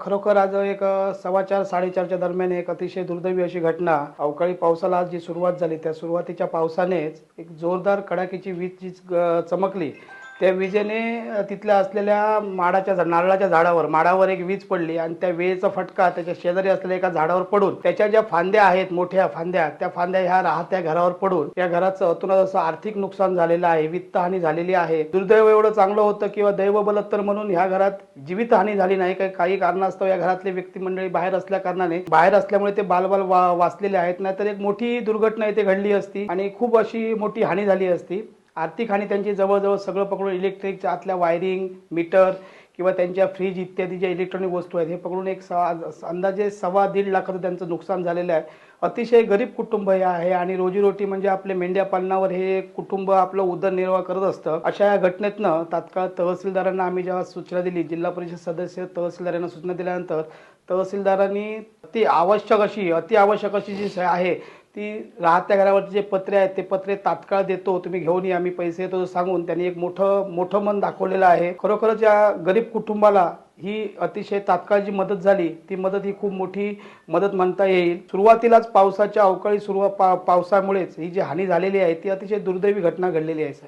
खरोखर आज एक 4:15-4:30च्या दरम्यान एक अतिशय दुर्दैवी अशी घटना अवकाळी पावसाला आज जी सुरुवात झाली त्या सुरुवातीच्या पावसानेच एक जोरदार कडाक्याची वीज जी चमकली. त्या विजेने तिथल्या असलेल्या नारळाच्या झाडावर माडावर एक वीज पडली आणि त्या विजेचा फटका त्याच्या शेजारी असलेल्या एका झाडावर पडून त्याच्या ज्या फांद्या आहेत मोठ्या फांद्या त्या फांद्या ह्या राहत्या घरावर पडून या घराचं अतोनात असं आर्थिक नुकसान झालेलं आहे, वित्तहानी झालेली आहे. दुर्दैव एवढं चांगलं होतं किंवा दैव बलत्तर म्हणून ह्या घरात जीवितहानी झाली नाही. काही कारणास्तव या घरातले व्यक्ती मंडळी बाहेर असल्या कारणाने बाहेर असल्यामुळे ते बालबाल वाचलेले आहेत. नाहीतर एक मोठी दुर्घटना इथे घडली असती आणि खूप अशी मोठी हानी झाली असती. आर्थिक हानी त्यांची जवळजवळ सगळं पकडून इलेक्ट्रिकच्या आतल्या वायरिंग, मीटर किंवा त्यांच्या फ्रीज इत्यादी ज्या इलेक्ट्रॉनिक वस्तू आहेत हे पकडून एक अंदाजे 1.25 लाखाचं त्यांचं नुकसान झालेलं आहे. अतिशय गरीब कुटुंब हे आहे आणि रोजीरोटी म्हणजे आपले मेंढ्या पालनावर हे कुटुंब आपलं उदरनिर्वाह करत असतं. अशा या घटनेतनं तात्काळ तहसीलदारांना आम्ही जेव्हा सूचना दिली, जिल्हा परिषद सदस्य तहसीलदारांना सूचना दिल्यानंतर तहसीलदारांनी अति आवश्यक अशी जी आहे ती राहत्या घरावरचे जे पत्रे आहेत ते पत्रे तात्काळ देतो, तुम्ही घेऊन या, आम्ही पैसे देतो सांगून त्यांनी एक मोठं मन दाखवलेलं आहे. खरोखरच या गरीब कुटुंबाला ही अतिशय तात्काळ जी मदत झाली ती मदत ही खूप मोठी मदत म्हणता येईल. सुरुवातीलाच पावसाच्या अवकाळी पावसामुळेच ही जी हानी झालेली आहे ती अतिशय दुर्दैवी घटना घडलेली आहे साहेब.